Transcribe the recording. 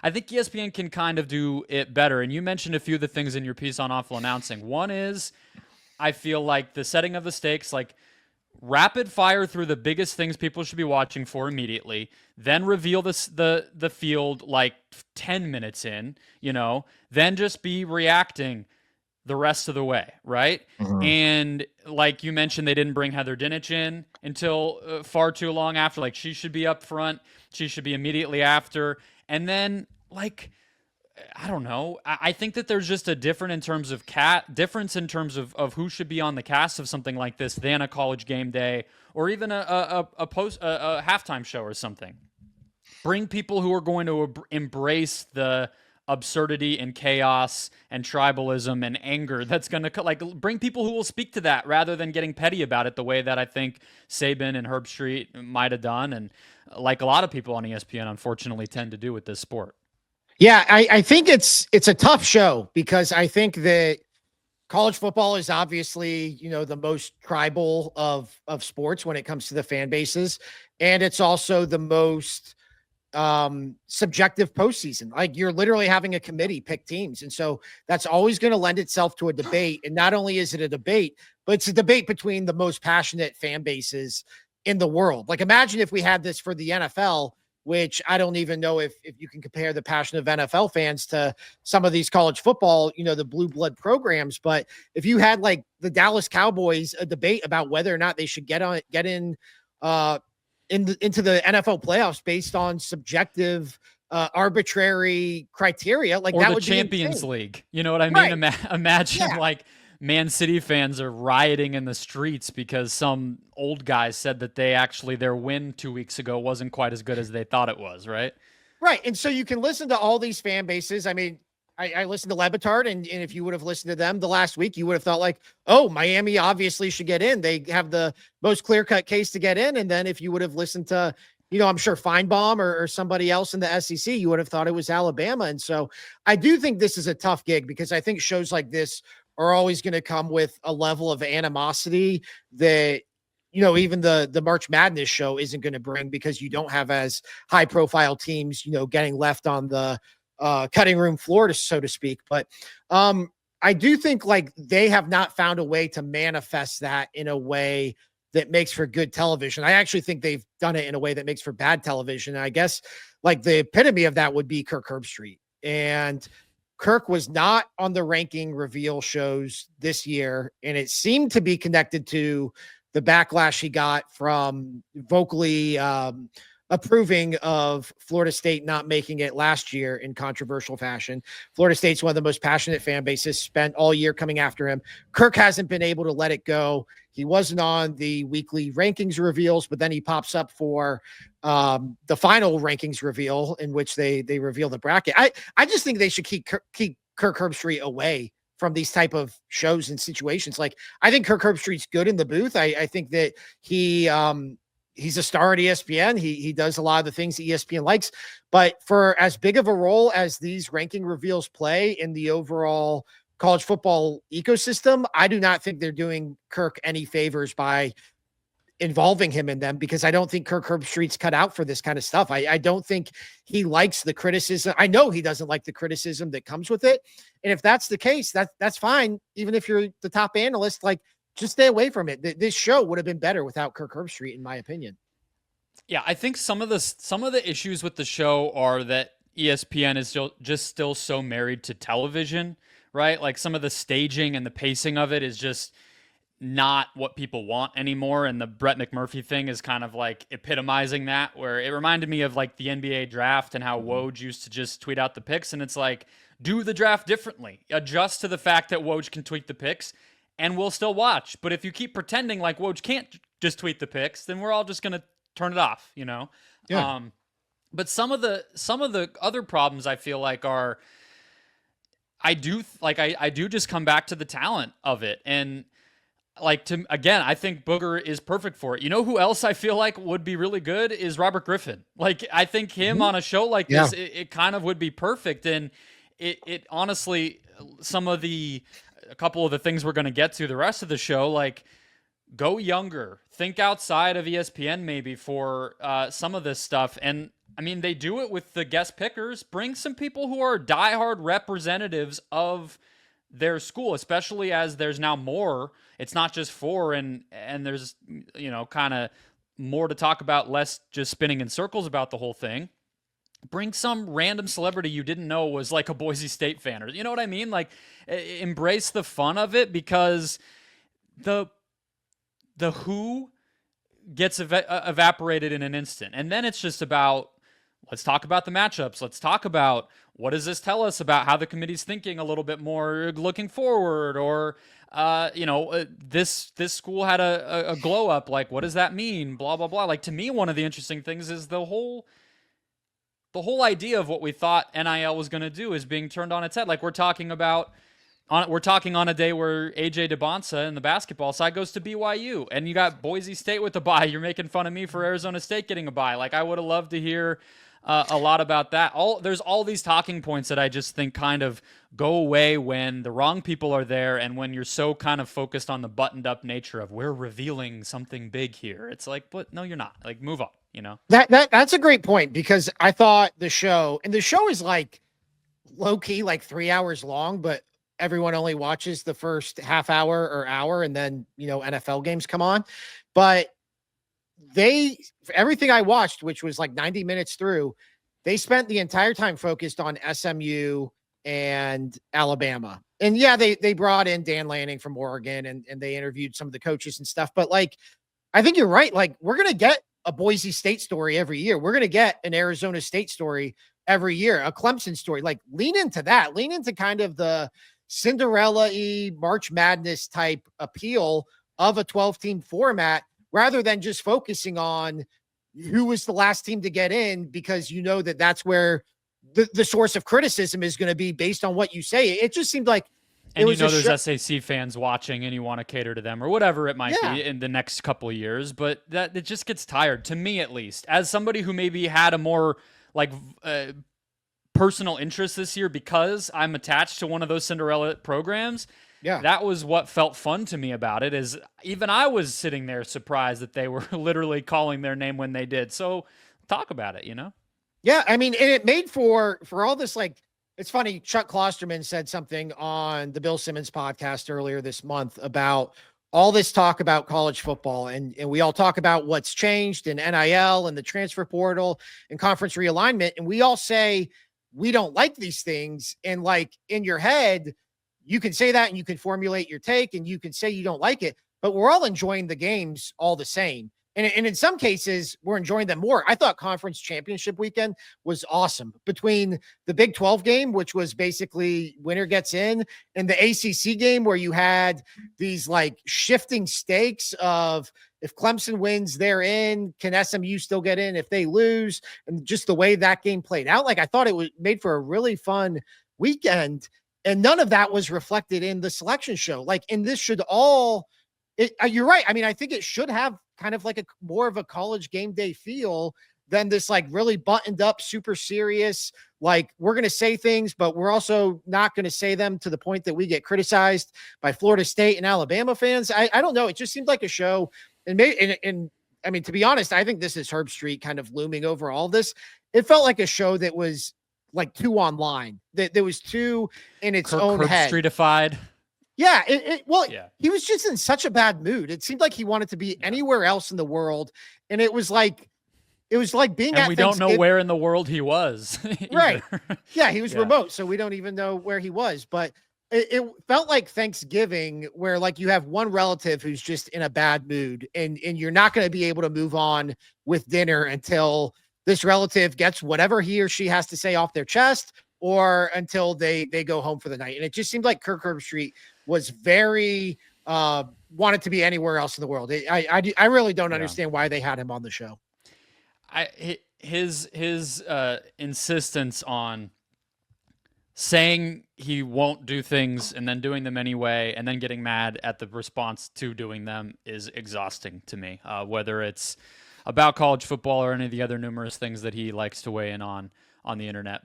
I think ESPN can kind of do it better. And you mentioned a few of the things in your piece on awful announcing. One is I feel like the setting of the stakes, like rapid fire through the biggest things people should be watching for immediately, then reveal the field like 10 minutes in, then just be reacting the rest of the way, right? Mhm. And like you mentioned, they didn't bring Heather Dinich in until far too long after. Like she should be up front, she should be immediately after, and then like I don't know. I think that there's just a difference in terms of who should be on the cast of something like this than a college game day or even a halftime show or something. Bring people who are going to embrace the absurdity and chaos and tribalism and anger that's going to like bring people who will speak to that rather than getting petty about it the way that I think Saban and Herbstreit might have done, and like a lot of people on ESPN unfortunately tend to do with this sport. Yeah, I think it's a tough show because I think that college football is obviously, the most tribal of sports when it comes to the fan bases. And it's also the most subjective postseason. Like you're literally having a committee pick teams. And so that's always going to lend itself to a debate. And not only is it a debate, but it's a debate between the most passionate fan bases in the world. Like imagine if we had this for the NFL, which I don't even know if you can compare the passion of NFL fans to some of these college football, the blue blood programs. But if you had like the Dallas Cowboys, a debate about whether or not they should get in into the NFL playoffs based on subjective, arbitrary criteria, like or that the would Champions be League. You know what I mean? right. Imagine Yeah. like Man City fans are rioting in the streets because some old guy said that their win 2 weeks ago wasn't quite as good as they thought it was, right? Right. And so you can listen to all these fan bases. I mean, I listened to Levitard, and if you would have listened to them the last week, you would have thought like, oh, Miami obviously should get in. They have the most clear-cut case to get in. And then if you would have listened to, I'm sure Feinbaum or somebody else in the SEC, you would have thought it was Alabama. And so I do think this is a tough gig because I think shows like this are always going to come with a level of animosity that even the March Madness show isn't going to bring because you don't have as high profile teams, getting left on the cutting room floor, so to speak. But I do think like they have not found a way to manifest that in a way that makes for good television. I actually think they've done it in a way that makes for bad television. And I guess like the epitome of that would be Kirk Herbstreit. And Kirk was not on the ranking reveal shows this year. And it seemed to be connected to the backlash he got from vocally approving of Florida State not making it last year in controversial fashion. Florida State's one of the most passionate fan bases, spent all year coming after him. Kirk hasn't been able to let it go. He wasn't on the weekly rankings reveals, but then he pops up for the final rankings reveal in which they reveal the bracket. I just think they should keep Kirk Herbstreit away from these type of shows and situations. Like I think Kirk Herbstreit's good in the booth. I think that he's a star at ESPN. He does a lot of the things that ESPN likes, but for as big of a role as these ranking reveals play in the overall college football ecosystem, I do not think they're doing Kirk any favors by involving him in them because I don't think Kirk Herbstreit's cut out for this kind of stuff. I don't think he likes the criticism. I know he doesn't like the criticism that comes with it. And if that's the case, that's fine. Even if you're the top analyst, like just stay away from it. This show would have been better without Kirk Herbstreit, in my opinion. Yeah, I think some of the issues with the show are that ESPN is still so married to television, right? Like some of the staging and the pacing of it is just not what people want anymore. And the Brett McMurphy thing is kind of like epitomizing that, where it reminded me of like the NBA draft and how Woj used to just tweet out the picks. And it's like, do the draft differently, adjust to the fact that Woj can tweet the picks and we'll still watch. But if you keep pretending like Woj can't just tweet the picks, then we're all just going to turn it off, Yeah. But some of the other problems I feel like are, I do just come back to the talent of it. And I think Booger is perfect for it. You know who else I feel like would be really good is Robert Griffin. Like I think him on a show like this, it kind of would be perfect. And it honestly, a couple of the things we're going to get to the rest of the show, like go younger, think outside of ESPN maybe for some of this stuff. And I mean, they do it with the guest pickers. Bring some people who are diehard representatives of their school, especially as there's now more. It's not just four, and there's, kind of more to talk about, less just spinning in circles about the whole thing. Bring some random celebrity you didn't know was like a Boise State fan, or you know what I mean? Like, embrace the fun of it, because the who gets evaporated in an instant, and then it's just about, let's talk about the matchups. Let's talk about, what does this tell us about how the committee's thinking a little bit more looking forward, or this school had a glow up. Like, what does that mean? Blah blah blah. Like, to me, one of the interesting things is the whole idea of what we thought NIL was going to do is being turned on its head. Like, we're talking on a day where AJ DeBonsa in the basketball side goes to BYU, and you got Boise State with a bye. You're making fun of me for Arizona State getting a bye. Like, I would have loved to hear a lot about that. There's all these talking points that I just think kind of go away when the wrong people are there, and when you're so kind of focused on the buttoned up nature of, we're revealing something big here. It's like, but no, you're not. Like, move on. That's a great point, because I thought the show is like low key, like 3 hours long, but everyone only watches the first half hour or hour, and then, NFL games come on. But everything I watched, which was like 90 minutes through, they spent the entire time focused on SMU and Alabama. And yeah, they brought in Dan Lanning from Oregon, and they interviewed some of the coaches and stuff. But like, I think you're right. Like, we're going to get a Boise State story every year. We're going to get an Arizona State story every year, a Clemson story. Like, lean into that. Lean into kind of the Cinderella-y March Madness type appeal of a 12-team format, rather than just focusing on who was the last team to get in, because that's where the source of criticism is going to be based on what you say. It just seemed like, and there's SAC fans watching, and you want to cater to them, or whatever it might be in the next couple of years. But that it just gets tired, to me at least, as somebody who maybe had a more like personal interest this year because I'm attached to one of those Cinderella programs. Yeah, that was what felt fun to me about it, is even I was sitting there surprised that they were literally calling their name when they did. So talk about it, Yeah, I mean, and it made for all this, like, it's funny, Chuck Klosterman said something on the Bill Simmons podcast earlier this month about all this talk about college football, and we all talk about what's changed in NIL and the transfer portal and conference realignment, and we all say we don't like these things, and like, in your head, you can say that and you can formulate your take and you can say you don't like it, but we're all enjoying the games all the same. And in some cases, we're enjoying them more. I thought conference championship weekend was awesome, between the Big 12 game, which was basically winner gets in, and the ACC game, where you had these like shifting stakes of, if Clemson wins, they're in. Can SMU still get in if they lose? And just the way that game played out, like, I thought it was made for a really fun weekend. And none of that was reflected in the selection show. Like, and this should all, you're right. I mean, I think it should have kind of like a more of a college game day feel than this like really buttoned up, super serious, like, we're going to say things, but we're also not going to say them to the point that we get criticized by Florida State and Alabama fans. I don't know. It just seemed like a show. And I mean, to be honest, I think this is Herbstreit kind of looming over all this. It felt like a show that was like too online, that there was too in its own head. Herbstreitified. Yeah. He was just in such a bad mood. It seemed like he wanted to be anywhere else in the world. And it was like being and we don't know where in the world he was. Right. Yeah. He was remote. So we don't even know where he was, but it felt like Thanksgiving, where like you have one relative who's just in a bad mood, and you're not going to be able to move on with dinner until this relative gets whatever he or she has to say off their chest, or until they go home for the night. And it just seemed like Kirk Herbstreit was very wanted to be anywhere else in the world. I really don't understand why they had him on the show. His insistence on saying he won't do things and then doing them anyway, and then getting mad at the response to doing them, is exhausting to me. Whether it's about college football or any of the other numerous things that he likes to weigh in on the internet.